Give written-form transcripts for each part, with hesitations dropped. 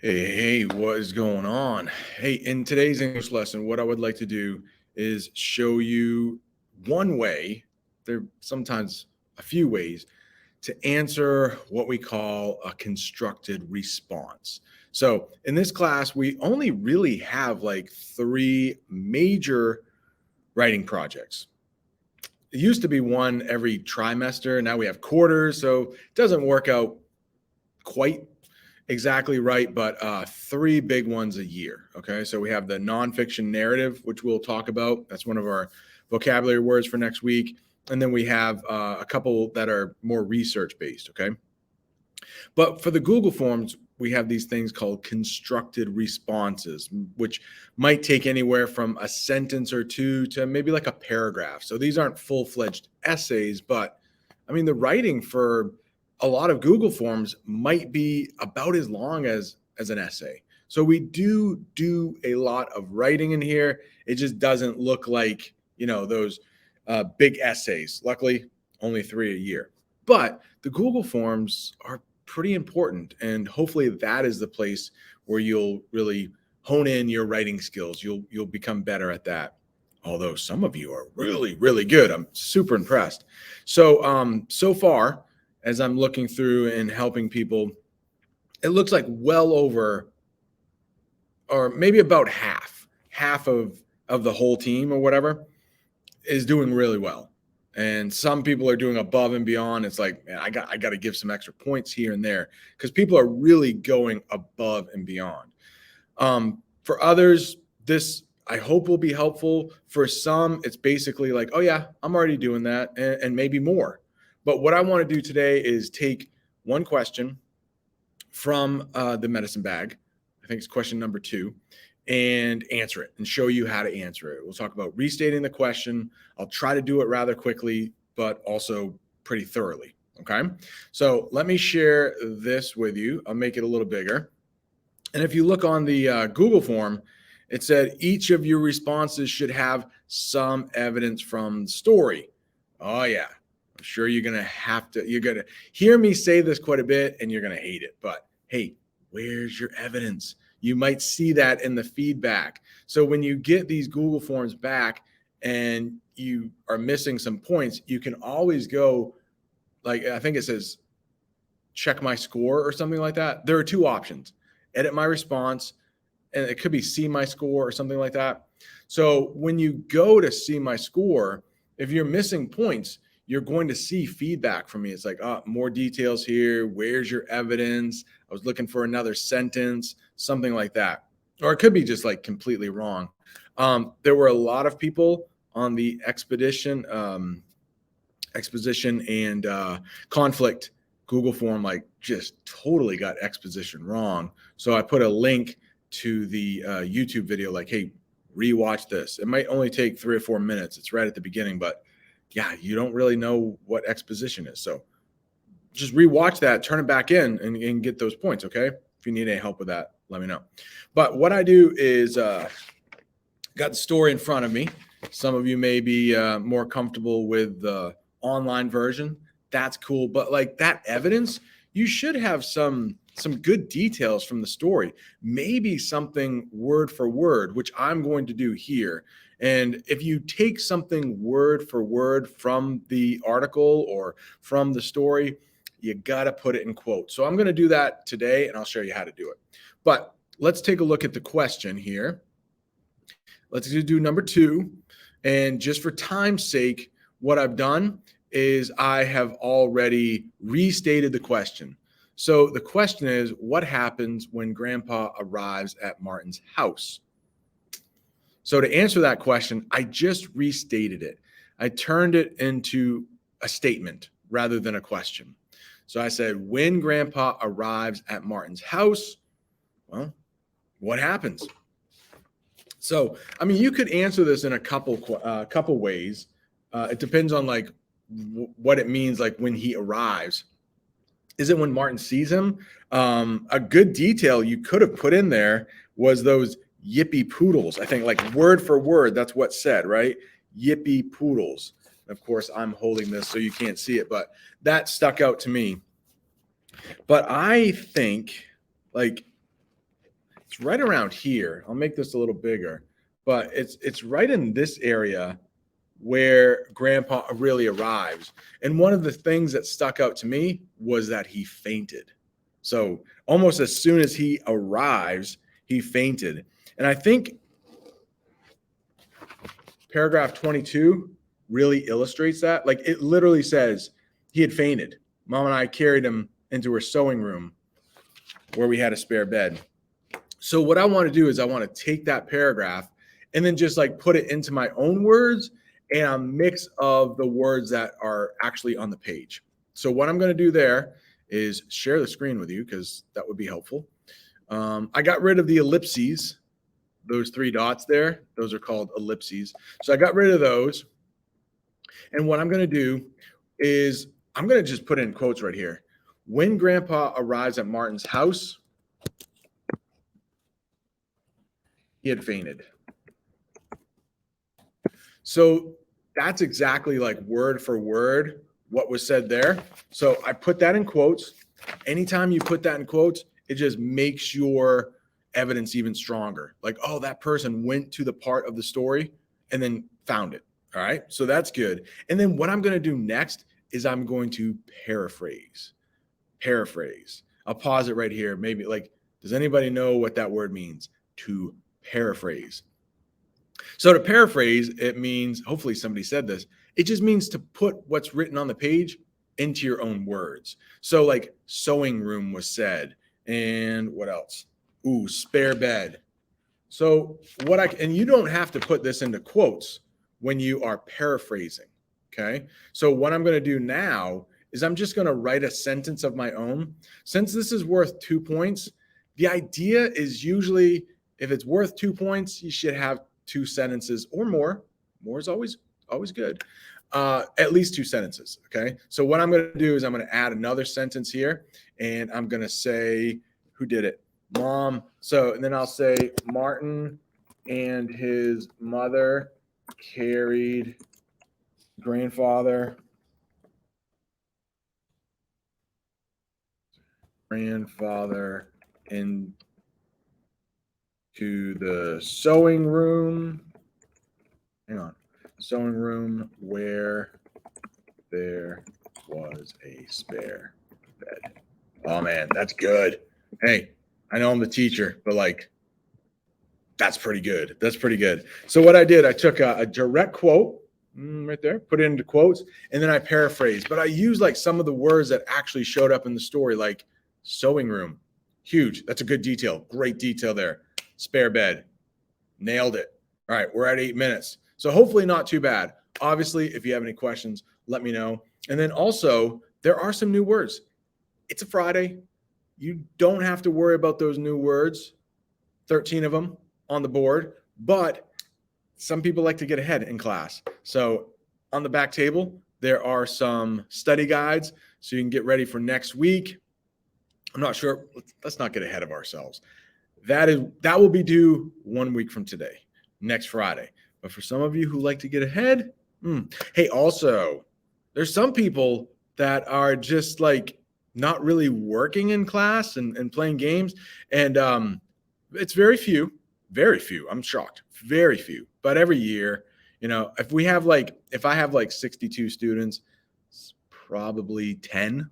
Hey, what is going on? Hey, in today's English lesson, what I would like to do is show you one way, there are sometimes a few ways, to answer what we call a constructed response. So, in this class, we only really have like three major writing projects. It used to be one every trimester. Now we have quarters. So, it doesn't work out quite exactly right, but three big ones a year. Okay, so we have the nonfiction narrative, which we'll talk about. That's one of our vocabulary words for next week. And then we have a couple that are more research based. Okay, but for the Google Forms, we have these things called constructed responses, which might take anywhere from a sentence or two to maybe like a paragraph. So these aren't full fledged essays, but I mean, the writing for a lot of Google Forms might be about as long as an essay. So we do a lot of writing in here. It just doesn't look like those big essays. Luckily, only three a year. But the Google Forms are pretty important, and hopefully that is the place where you'll really hone in your writing skills. You'll become better at that. Although some of you are really, really good. I'm super impressed. So far, as I'm looking through and helping people, it looks like well over, or maybe about half of the whole team or whatever is doing really well. And some people are doing above and beyond. It's like, man, I got to give some extra points here and there because people are really going above and beyond. For others, this I hope will be helpful. For some, it's basically like, oh yeah, I'm already doing that, and maybe more. But what I want to do today is take one question from the medicine bag. I think it's question number 2, and answer it and show you how to answer it. We'll talk about restating the question. I'll try to do it rather quickly, but also pretty thoroughly. Okay. So let me share this with you. I'll make it a little bigger. And if you look on the Google form, it said each of your responses should have some evidence from the story. Oh, yeah. I'm sure you're going to hear me say this quite a bit and you're going to hate it. But hey, where's your evidence? You might see that in the feedback. So when you get these Google Forms back and you are missing some points, you can always go, like, I think it says check my score or something like that. There are two options: edit my response, and it could be see my score or something like that. So when you go to see my score, if you're missing points, you're going to see feedback from me. It's like, oh, more details here. Where's your evidence? I was looking for another sentence, something like that. Or it could be just like completely wrong. There were a lot of people on the exposition and conflict Google form, like just totally got exposition wrong. So I put a link to the YouTube video, like, hey, rewatch this. It might only take 3 or 4 minutes. It's right at the beginning, but yeah, you don't really know what exposition is. So just rewatch that, turn it back in, and get those points. Okay. If you need any help with that, let me know. But what I do is got the story in front of me. Some of you may be more comfortable with the online version. That's cool. But like that evidence, you should have some good details from the story, maybe something word for word, which I'm going to do here. And if you take something word for word from the article or from the story, you got to put it in quotes. So I'm going to do that today, and I'll show you how to do it. But let's take a look at the question here. Let's do number 2. And just for time's sake, what I've done is I have already restated the question. So the question is, what happens when Grandpa arrives at Martin's house? So to answer that question, I just restated it. I turned it into a statement rather than a question. So I said, when Grandpa arrives at Martin's house, well, what happens? So, I mean, you could answer this in a couple ways. It depends on like what it means, like when he arrives. Is it when Martin sees him? A good detail you could have put in there was those yippee poodles. I think like word for word, that's what's said, right? Yippee poodles. Of course, I'm holding this so you can't see it, but that stuck out to me. But I think like It's right around here. I'll make this a little bigger, but it's right in this area where grandpa really arrives. And one of the things that stuck out to me was that he fainted. So almost as soon as he arrives, he fainted. And I think paragraph 22 really illustrates that. Like it literally says he had fainted. Mom and I carried him into her sewing room where we had a spare bed. So what I want to do is I want to take that paragraph and then just like put it into my own words and a mix of the words that are actually on the page. So what I'm going to do there is share the screen with you because that would be helpful. I got rid of the ellipses, those 3 dots there. Those are called ellipses. So I got rid of those. And what I'm going to do is I'm going to just put in quotes right here. When grandpa arrives at Martin's house, he had fainted. So that's exactly like word for word what was said there. So I put that in quotes. Anytime you put that in quotes, it just makes your evidence even stronger. Like, oh, that person went to the part of the story and then found it. All right. So that's good. And then what I'm going to do next is I'm going to paraphrase. I'll pause it right here. Maybe like, does anybody know what that word means? To paraphrase. So to paraphrase, it means, hopefully somebody said this, it just means to put what's written on the page into your own words. So like sewing room was said, and what else? Ooh, spare bed. So and you don't have to put this into quotes when you are paraphrasing, okay? So what I'm going to do now is I'm just going to write a sentence of my own. Since this is worth 2 points, the idea is usually if it's worth 2 points, you should have 2 sentences or more. More is always good. At least 2 sentences, okay? So what I'm going to do is I'm going to add another sentence here, and I'm going to say, who did it? Mom. So, and then I'll say Martin and his mother carried grandfather into the sewing room. Hang on. Sewing room where there was a spare bed. Oh man, that's good. Hey, I know I'm the teacher, but like, that's pretty good. That's pretty good. So what I did, I took a direct quote right there, put it into quotes, and then I paraphrased. But I used like some of the words that actually showed up in the story, like sewing room. Huge. That's a good detail. Great detail there. Spare bed. Nailed it. All right, we're at 8 minutes. So hopefully not too bad. Obviously, if you have any questions, let me know. And then also, there are some new words. It's a Friday. You don't have to worry about those new words, 13 of them on the board, but some people like to get ahead in class. So on the back table, there are some study guides so you can get ready for next week. I'm not sure. Let's not get ahead of ourselves. That will be due 1 week from today, next Friday. But for some of you who like to get ahead, hey, also, there's some people that are just like not really working in class and playing games. And it's very few. I'm shocked. Very few. But every year, if I have like 62 students, it's probably 10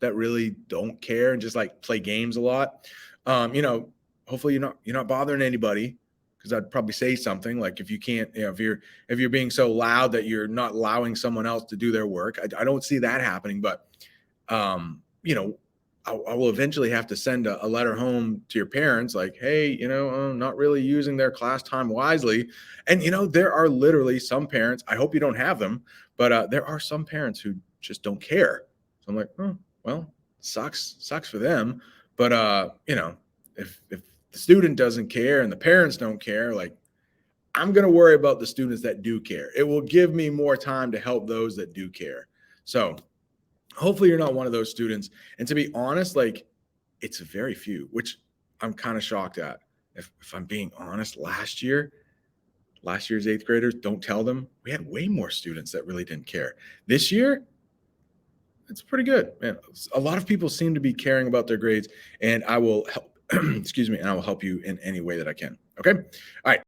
that really don't care and just like play games a lot. Hopefully you're not bothering anybody, because I'd probably say something like, if you can't, if you're being so loud that you're not allowing someone else to do their work. I don't see that happening, but I will eventually have to send a letter home to your parents like, hey, I'm not really using their class time wisely. And, there are literally some parents, I hope you don't have them, but there are some parents who just don't care. So I'm like, oh, well, sucks for them. But, if the student doesn't care and the parents don't care, like, I'm going to worry about the students that do care. It will give me more time to help those that do care. So hopefully you're not one of those students. And to be honest, like, it's very few, which I'm kind of shocked at. If I'm being honest, last year's 8th graders, don't tell them, we had way more students that really didn't care. This year, it's pretty good, man. A lot of people seem to be caring about their grades, and I will help Excuse me, and I will help you in any way that I can. Okay. All right.